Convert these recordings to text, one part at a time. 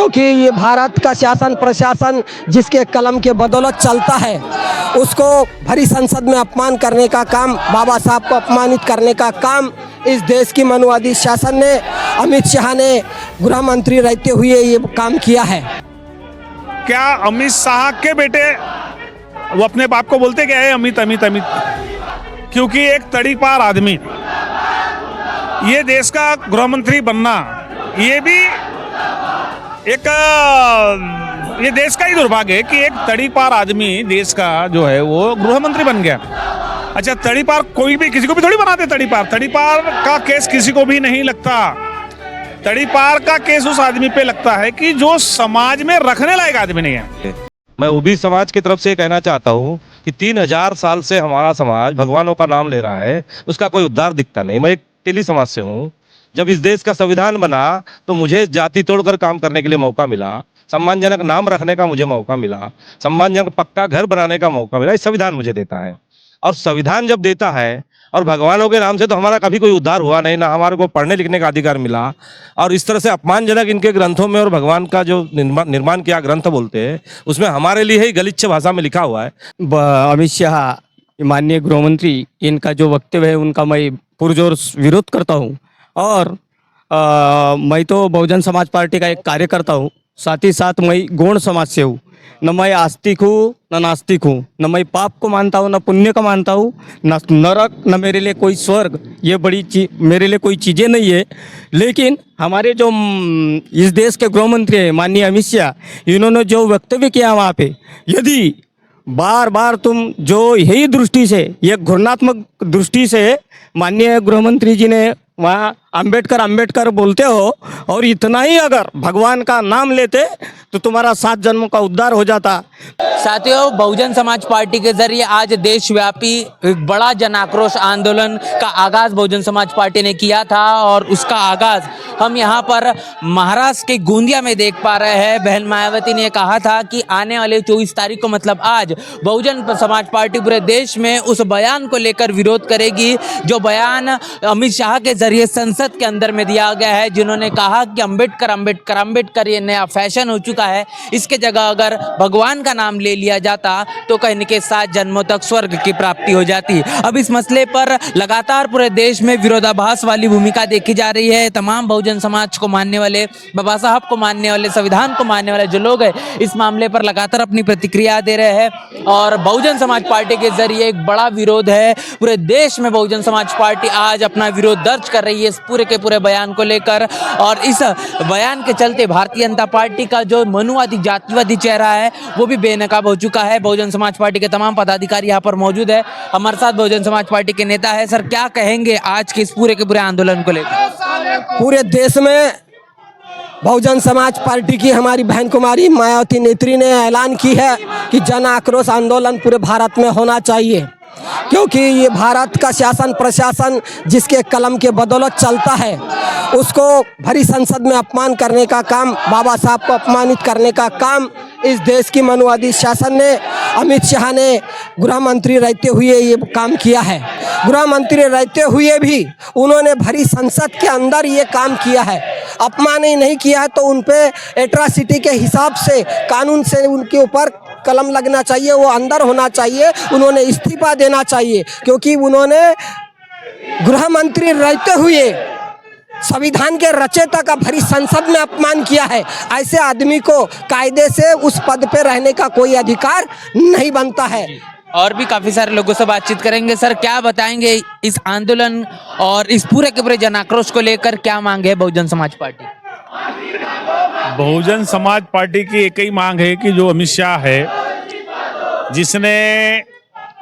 क्योंकि ये भारत का शासन प्रशासन जिसके कलम के बदौलत चलता है, उसको भरी संसद में अपमान करने का काम, बाबा साहब को अपमानित करने का काम इस देश की मनुवादी शासन ने, अमित शाह ने गृह मंत्री रहते हुए ये काम किया है। क्या अमित शाह के बेटे वो अपने बाप को बोलते क्या है अमित अमित अमित? क्योंकि एक तड़ीपार आदमी ये देश का गृह मंत्री बनना, ये भी एक ये देश का ही दुर्भाग्य है कि एक तड़ीपार आदमी देश का जो है वो गृह मंत्री बन गया। अच्छा, तड़ीपार कोई भी किसी को भी थोड़ी बनाते। तड़ीपार का केस किसी को भी नहीं लगता। तड़ीपार का केस उस आदमी पे लगता है कि जो समाज में रखने लायक आदमी नहीं है। मैं ओबीसी समाज की तरफ से कहना चाहता हूँ कि 3000 साल से हमारा समाज भगवानों का नाम ले रहा है, उसका कोई उद्धार दिखता नहीं। मैं एक टेली समाज से हूँ। जब इस देश का संविधान बना तो मुझे जाति तोड़कर काम करने के लिए मौका मिला, सम्मानजनक नाम रखने का मुझे मौका मिला, सम्मानजनक पक्का घर बनाने का मौका मिला। ये संविधान मुझे देता है, और संविधान जब देता है और भगवानों के नाम से, तो हमारा कभी कोई उद्धार हुआ नहीं, ना हमारे को पढ़ने लिखने का अधिकार मिला। और इस तरह से अपमानजनक इनके ग्रंथों में, और भगवान का जो निर्माण किया ग्रंथ बोलते हैं, उसमें हमारे लिए ही गलिच्छ भाषा में लिखा हुआ है। अमित शाह माननीय गृह मंत्री, इनका जो वक्तव्य है उनका मैं पुरजोर विरोध करता हूँ। और मैं तो बहुजन समाज पार्टी का एक कार्यकर्ता हूँ, साथ ही साथ मैं गौड़ समाज से हूँ। न मैं आस्तिक हूँ न नास्तिक हूँ, न मैं पाप को मानता हूँ न पुण्य को मानता हूँ, न नरक न मेरे लिए कोई स्वर्ग, ये बड़ी मेरे लिए कोई चीज़ें नहीं है। लेकिन हमारे जो इस देश के गृह मंत्री हैं माननीय अमित शाह, इन्होंने जो वक्तव्य किया वहाँ पे, यदि बार बार तुम जो यही दृष्टि से, ये घृणात्मक दृष्टि से माननीय गृह मंत्री जी ने वहाँ अंबेडकर बोलते हो, और इतना ही अगर भगवान का नाम लेते तो तुम्हारा 7 जन्मों का उद्धार हो जाता। साथियों, बहुजन समाज पार्टी के जरिए आज देशव्यापी एक बड़ा जन आक्रोश आंदोलन का आगाज बहुजन समाज पार्टी ने किया था, और उसका आगाज हम यहाँ पर महाराष्ट्र के गोंदिया में देख पा रहे हैं। बहन मायावती ने कहा था कि आने वाले 24 तारीख को, मतलब आज, बहुजन समाज पार्टी पूरे देश में उस बयान को लेकर विरोध करेगी जो बयान अमित शाह के जरिए संसद के अंदर में दिया गया है, जिन्होंने कहा कि अंबेडकर ये नया फैशन हो चुका है। इसके जगह अगर भगवान का नाम ले लिया जाता तो कहीं के 7 जन्मों तक स्वर्ग की प्राप्ति हो जाती। अब इस मसले पर लगातार पूरे देश में विरोधाभास वाली भूमिका देखी जा रही है। तमाम बहुजन समाज को मानने वाले, बाबा साहब को मानने वाले, संविधान को मानने वाले जो लोग हैं, इस मामले पर लगातार अपनी प्रतिक्रिया दे रहे हैं। और बहुजन समाज पार्टी के जरिए एक बड़ा विरोध है पूरे देश में। बहुजन समाज पार्टी आज अपना विरोध दर्ज कर रही है इस पूरे के पूरे बयान को लेकर, और इस बयान के चलते भारतीय जनता पार्टी का जो मनुवादी जातिवादी चेहरा है वो भी बेनकाब हो चुका है। बहुजन समाज पार्टी के तमाम पदाधिकारी यहाँ पर मौजूद है। हमारे साथ बहुजन समाज पार्टी के नेता है। सर, क्या कहेंगे आज के इस पूरे के पूरे आंदोलन को लेकर? पूरे देश में बहुजन समाज पार्टी की हमारी बहन कुमारी मायावती नेत्री ने ऐलान की है कि जन आक्रोश आंदोलन पूरे भारत में होना चाहिए, क्योंकि ये भारत का शासन प्रशासन जिसके कलम के बदौलत चलता है, उसको भरी संसद में अपमान करने का काम, बाबा साहब को अपमानित करने का काम इस देश की मनुवादी शासन ने, अमित शाह ने गृह मंत्री रहते हुए ये काम किया है। गृह मंत्री रहते हुए भी उन्होंने भरी संसद के अंदर ये काम किया है। अपमान ही नहीं किया है तो उन पे एट्रॉसिटी के हिसाब से, कानून से उनके ऊपर कलम लगना चाहिए, वो अंदर होना चाहिए, उन्होंने इस्तीफा देना चाहिए, क्योंकि उन्होंने गृह मंत्री रहते हुए संविधान के रचयिता का भरी संसद में अपमान किया है। ऐसे आदमी को कायदे से उस पद पे रहने का कोई अधिकार नहीं बनता है। और भी काफी सारे लोगों से बातचीत करेंगे। सर, क्या बताएंगे इस आंदोलन और इस पूरे के पूरे जन आक्रोश को लेकर क्या मांग है बहुजन समाज पार्टी? बहुजन समाज पार्टी की एक ही मांग है कि जो अमित शाह है, जिसने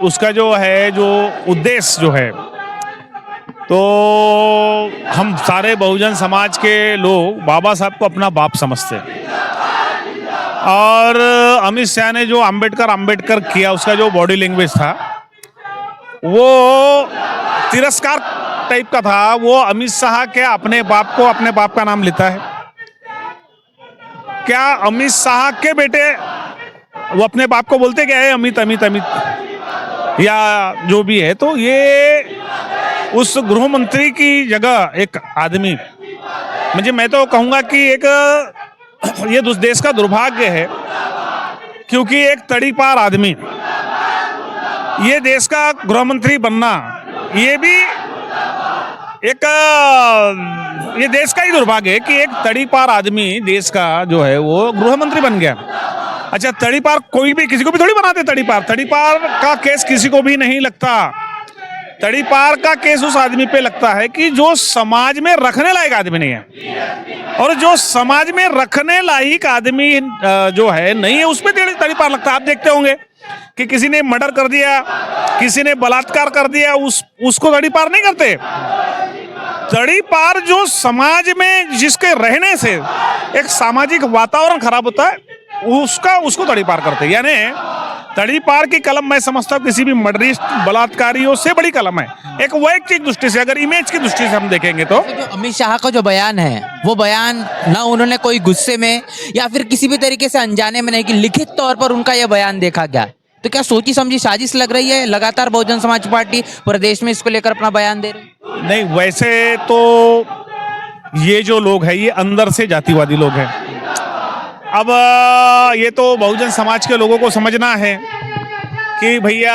उसका जो है जो उद्देश्य जो है, तो हम सारे बहुजन समाज के लोग बाबा साहब को अपना बाप समझते हैं, और अमित शाह ने जो अंबेडकर किया, उसका जो बॉडी लैंग्वेज था वो तिरस्कार टाइप का था। वो अमित शाह के अपने बाप को अपने बाप का नाम लेता है। क्या अमित शाह के बेटे वो अपने बाप को बोलते क्या है अमित अमित अमित, या जो भी है? तो ये उस गृह मंत्री की जगह एक आदमी, मुझे, मैं तो कहूँगा कि एक ये देश का दुर्भाग्य है, क्योंकि एक तड़ीपार आदमी ये देश का गृह मंत्री बनना, ये भी एक ये देश का ही दुर्भाग्य है कि एक तड़ीपार आदमी देश का जो है वो गृह मंत्री बन गया। अच्छा, तड़ीपार कोई भी किसी को भी थोड़ी बनाते तड़ीपार का केस किसी को भी नहीं लगता। तड़ीपार का केस उस आदमी पे लगता है कि जो समाज में रखने लायक आदमी नहीं है, और जो समाज में रखने लायक आदमी जो है नहीं है, उस पे तड़ीपार लगता है। आप देखते होंगे कि किसी ने मर्डर कर दिया, किसी ने बलात्कार कर दिया, उसको तड़ीपार नहीं करते। तड़ीपार जो समाज में जिसके रहने से एक सामाजिक वातावरण खराब होता है, उसको तड़ीपार करते हैं। यानी तड़ीपार की कलम मैं समझता हूँ किसी भी मर्डरिस्ट बलात्कारियों से बड़ी कलम है। एक वैयक्तिक दृष्टि से, अगर इमेज की दृष्टि से हम देखेंगे तो जो अमित शाह का जो बयान है, वो बयान ना उन्होंने कोई गुस्से में या फिर किसी भी तरीके से अनजाने में नहीं, कि लिखित तौर पर उनका यह बयान देखा गया। तो क्या सोची समझी साजिश लग रही है? लगातार बहुजन समाज पार्टी पूरे देश में इसको लेकर अपना बयान दे रही है। नहीं, वैसे तो ये जो लोग हैं ये अंदर से जातिवादी लोग हैं। अब ये तो बहुजन समाज के लोगों को समझना है कि भैया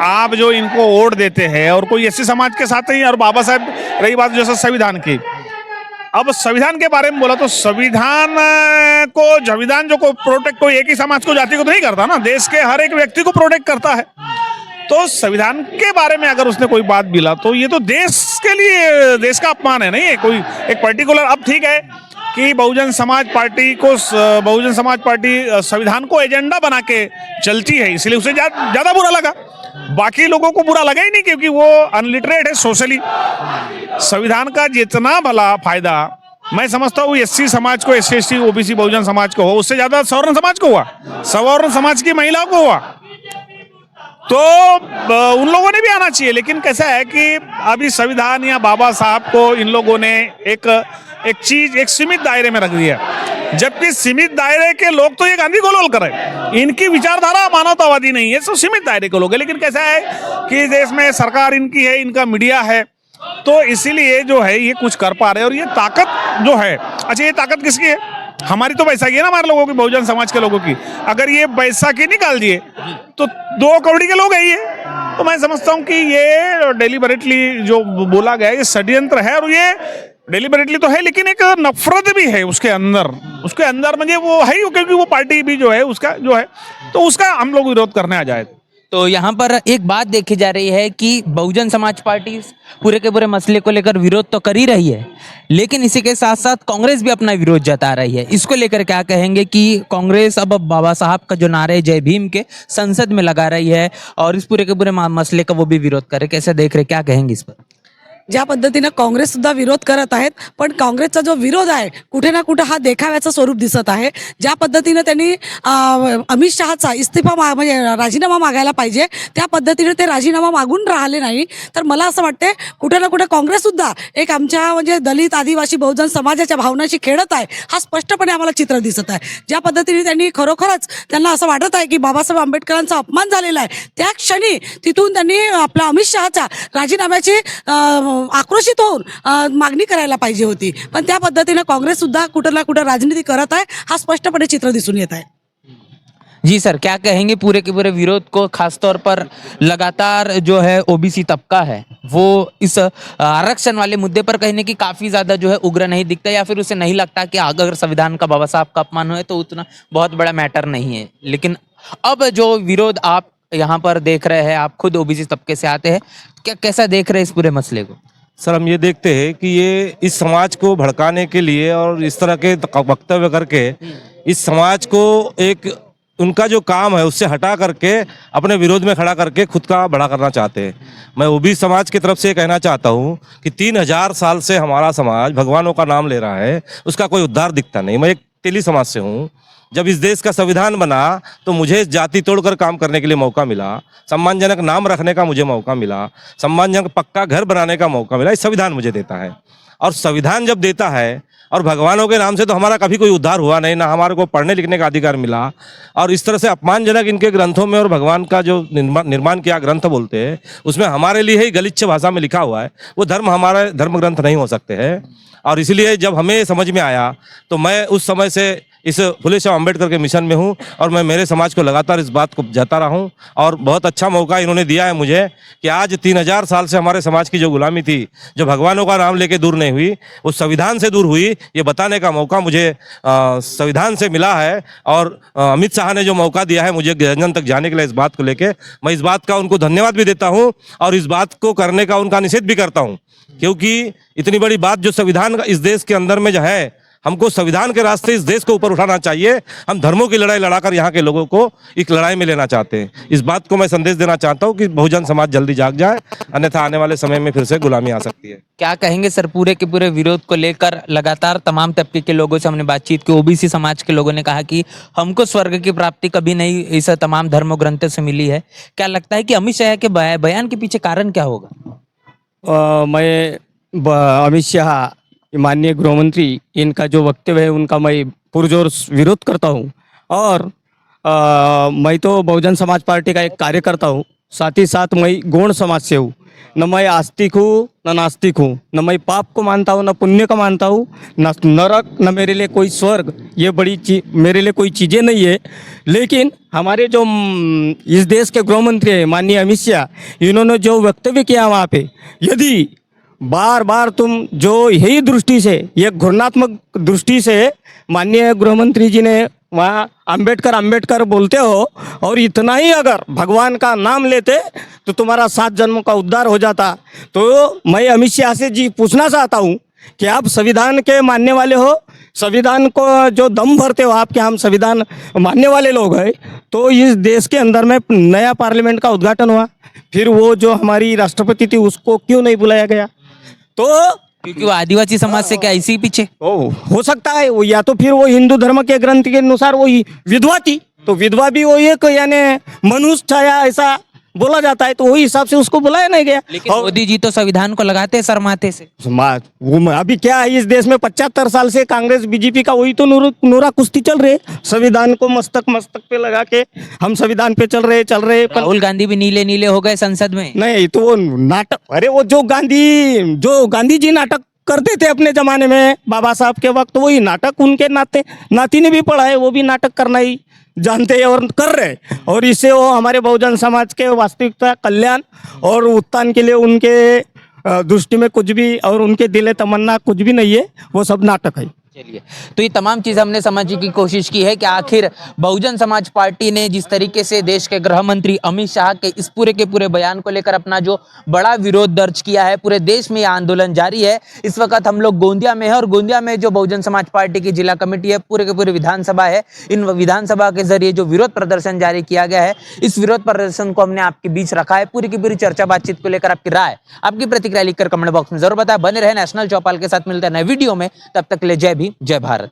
आप जो इनको वोट देते हैं, और कोई एससी समाज के साथ ही, और बाबा साहब रही बात जैसे संविधान की, अब संविधान के बारे में बोला तो संविधान जो को प्रोटेक्ट कोई एक ही समाज को, जाति को तो नहीं करता ना, देश के हर एक व्यक्ति को प्रोटेक्ट करता है। तो संविधान के बारे में अगर उसने कोई बात बोला तो ये तो देश के लिए देश का अपमान है, नहीं है कोई एक पर्टिकुलर। अब ठीक है कि बहुजन समाज पार्टी संविधान को एजेंडा बना के चलती है, इसलिए उसे ज्यादा बुरा लगा। बाकी लोगों को बुरा लगा ही नहीं, क्योंकि वो अनलिटरेट है सोशली। संविधान का जितना भला फायदा मैं समझता हूँ एससी समाज को, SC ST OBC Bahujan Samaj को हो, उससे ज्यादा सवर्ण समाज को हुआ, सवर्ण समाज की महिलाओं को हुआ। तो उन लोगों ने भी आना चाहिए। लेकिन कैसा है कि अभी संविधान या बाबा साहब को इन लोगों ने एक सीमित दायरे में रख दिया, जबकि सीमित दायरे के लोग तो ये गांधी गोलवोल कर रहे, इनकी विचारधारा मानवतावादी नहीं है, सब सीमित दायरे के लोग हैं। लेकिन कैसा है कि देश में सरकार इनकी है, इनका मीडिया है, तो इसीलिए जो है ये कुछ कर पा रहे हैं। और ये ताकत जो है, अच्छा ये ताकत किसकी है? हमारी तो बैसाखी है ना, हमारे लोगों की, बहुजन समाज के लोगों की। अगर ये बैसाखी निकाल दिए तो 2 करोड़ के लोग हैं ये। तो मैं समझता हूँ कि ये डेलिबरेटली जो बोला गया ये षड्यंत्र है, और ये डेलिबरेटली तो है, लेकिन एक नफरत भी है उसके अंदर मुझे वो है, क्योंकि वो पार्टी भी जो है उसका जो है, तो उसका हम लोग विरोध करने आ जाए। तो यहाँ पर एक बात देखी जा रही है कि बहुजन समाज पार्टी पूरे के पूरे मसले को लेकर विरोध तो कर ही रही है, लेकिन इसी के साथ साथ कांग्रेस भी अपना विरोध जता रही है। इसको लेकर क्या कहेंगे कि कांग्रेस अब बाबा साहब का जो नारे जय भीम के संसद में लगा रही है, और इस पूरे के पूरे मसले का वो भी विरोध करे, कैसे देख रहे, क्या कहेंगे इस पर? ज्या पद्धतीने काँग्रेस सुद्धा विरोध करत आहेत, पण काँग्रेसचा जो विरोध आहे कुठे ना कुठे हा देखाव्याचं स्वरूप दिसत आहे। ज्या पद्धतीने त्यांनी अमित शहाचा इस्तीफा म्हणजे राजीनामा मागायला पाहिजे, त्या पद्धतीने ते राजीनामा मागून राहिले नाही। तर मला असं वाटते कुठे ना कुठे काँग्रेस सुद्धा एक आमच्या म्हणजे दलित आदिवासी बहुजन समाजाच्या भावनाशी खेळत आहे, हा स्पष्टपणे आम्हाला चित्र दिसत आहे। ज्या पद्धतीने त्यांनी खरोखरच त्यांना असं वाटत आहे की बाबासाहेब आंबेडकरांचा अपमान झालेला आहे, त्या क्षणी तिथून त्यांनी आपला अमित शहाच्या राजीनाम्याची आक्रोशित होऊन मागणी करायला पाहिजे होती। पण त्या पद्धतीने काँग्रेस सुद्धा कुठे ना कुठे राजनीति करत आहे, हा स्पष्टपणे चित्र दिसून येत आहे। जी सर, क्या कहेंगे पूरे के पूरे विरोध को? खासतौर पर लगातार जो है ओबीसी तबका है वो इस आरक्षण वाले मुद्दे पर कहने की काफी ज्यादा जो है उग्र नहीं दिखता, या फिर उसे नहीं लगता कि अगर संविधान का बाबा साहब का अपमान हुए तो उतना बहुत बड़ा मैटर नहीं है। लेकिन अब जो विरोध आप यहाँ पर देख रहे हैं, आप खुद ओबीसी तबके से आते हैं, क्या कैसा देख रहे हैं इस पूरे मसले को? सर, हम ये देखते हैं कि ये इस समाज को भड़काने के लिए और इस तरह के वक्तव्य करके इस समाज को एक उनका जो काम है उससे हटा करके अपने विरोध में खड़ा करके खुद का बड़ा करना चाहते हैं। मैं ओबीसी समाज की तरफ से कहना चाहता हूँ कि 3000 साल से हमारा समाज भगवानों का नाम ले रहा है, उसका कोई उद्धार दिखता नहीं। मैं एक तेली समाज से हूँ। जब इस देश का संविधान बना तो मुझे जाति तोड़कर काम करने के लिए मौका मिला, सम्मानजनक नाम रखने का मुझे मौका मिला, सम्मानजनक पक्का घर बनाने का मौका मिला। ये संविधान मुझे देता है, और संविधान जब देता है, और भगवानों के नाम से तो हमारा कभी कोई उद्धार हुआ नहीं, ना हमारे को पढ़ने लिखने का अधिकार मिला। और इस तरह से अपमानजनक इनके ग्रंथों में, और भगवान का जो निर्माण किया ग्रंथ बोलते हैं उसमें हमारे लिए ही गलिच्छ भाषा में लिखा हुआ है, वो धर्म हमारे धर्म ग्रंथ नहीं हो सकते हैं। और इसलिए जब हमें समझ में आया तो मैं उस समय से इस फुले शाह अम्बेडकर के मिशन में हूँ और मैं मेरे समाज को लगातार इस बात को जता रहा हूँ। और बहुत अच्छा मौका इन्होंने दिया है मुझे कि आज 3000 साल से हमारे समाज की जो गुलामी थी, जो भगवानों का नाम लेके दूर नहीं हुई, वो संविधान से दूर हुई, ये बताने का मौका मुझे संविधान से मिला है। और अमित शाह ने जो मौका दिया है मुझे जन तक जाने के लिए, इस बात को लेके मैं इस बात का उनको धन्यवाद भी देता हूँ और इस बात को करने का उनका निषेध भी करता हूँ, क्योंकि इतनी बड़ी बात जो संविधान का इस देश के अंदर में जो है, हमको संविधान के रास्ते इस देश को ऊपर उठाना चाहिए। हम धर्मों की लड़ाई लड़ाकर यहाँ के लोगों को एक लड़ाई में लेना चाहते हैं। इस बात को मैं संदेश देना चाहता हूँ कि बहुजन समाज जल्दी जाग जाए, अन्यथा आने वाले समय में फिर से गुलामी आ सकती है। क्या कहेंगे सर, पूरे के पूरे विरोध को लेकर लगातार तमाम तबके के लोगों से हमने बातचीत की। ओबीसी समाज के लोगों ने कहा कि हमको स्वर्ग की प्राप्ति कभी नहीं इस तमाम धर्म ग्रंथों से मिली है। क्या लगता है कि अमित शाह के बयान के पीछे कारण क्या होगा? अमित शाह माननीय गृहमंत्री, इनका जो वक्तव्य है उनका मैं पुरजोर विरोध करता हूँ। और मैं तो बहुजन समाज पार्टी का एक कार्यकर्ता हूँ, साथ ही साथ मैं गौण समाज से हूँ। न मैं आस्तिक हूँ न नास्तिक हूँ, न मैं पाप को मानता हूँ न पुण्य को मानता हूँ, न नरक न मेरे लिए कोई स्वर्ग, ये बड़ी मेरे लिए कोई चीज़ें नहीं है। लेकिन हमारे जो इस देश के गृहमंत्री हैं माननीय अमित शाह, इन्होंने जो वक्तव्य किया वहाँ पे, यदि बार बार तुम जो यही दृष्टि से, ये घृणात्मक दृष्टि से माननीय गृहमंत्री जी ने वहाँ अंबेडकर बोलते हो और इतना ही अगर भगवान का नाम लेते तो तुम्हारा 7 जन्मों का उद्धार हो जाता। तो मैं अमित शाह से जी पूछना चाहता हूँ कि आप संविधान के मानने वाले हो, संविधान को जो दम भरते हो आपके, हम संविधान मानने वाले लोग हैं, तो इस देश के अंदर में नया पार्लियामेंट का उद्घाटन हुआ, फिर वो जो हमारी राष्ट्रपति थी उसको क्यों नहीं बुलाया गया? तो क्योंकि वो आदिवासी समाज से क्या इसी पीछे हो सकता है वो, या तो फिर वो हिंदू धर्म के ग्रंथ के अनुसार वो विधवा थी, तो विधवा भी वो एक यानी मनुष्य छाया ऐसा बोला जाता है, तो वही हिसाब से उसको बुलाया नहीं गया। लेकिन मोदी जी तो संविधान को लगाते हैं सर माथे से। वो अभी क्या है, इस देश में 75 साल से कांग्रेस बीजेपी का वही तो नूरा कुश्ती चल रहे, संविधान को मस्तक पे लगा के हम संविधान पे चल रहे। राहुल गांधी भी नीले नीले हो गए संसद में। नहीं तो वो नाटक, अरे वो जो गांधी जी नाटक करते थे अपने जमाने में बाबा साहब के वक्त, वही नाटक उनके नाती ने भी पढ़ा है, वो भी नाटक करना ही जानते हैं और कर रहे। और इससे वो हमारे बहुजन समाज के वास्तविकता कल्याण और उत्थान के लिए उनके दृष्टि में कुछ भी और उनके दिले तमन्ना कुछ भी नहीं है, वो सब नाटक है। चलिए, तो ये तमाम चीज़ हमने समझने की कोशिश की है कि आखिर बहुजन समाज पार्टी ने जिस तरीके से देश के गृह मंत्री अमित शाह के इस पूरे के पूरे बयान को लेकर अपना जो बड़ा विरोध दर्ज किया है, पूरे देश में यह आंदोलन जारी है। इस वक्त हम लोग गोंदिया में है और गोंदिया में जो बहुजन समाज पार्टी की जिला कमेटी है, पूरे के पूरे विधानसभा है, इन विधानसभा के जरिए जो विरोध प्रदर्शन जारी किया गया है, इस विरोध प्रदर्शन को हमने आपके बीच रखा है। पूरी की पूरी चर्चा बातचीत को लेकर आपकी राय, आपकी प्रतिक्रिया लिखकर कमेंट बॉक्स में जरूर बताएं। बने रहे नेशनल चौपाल के साथ, मिलते हैं नए वीडियो में, तब तक ले जय भीम, जय भारत।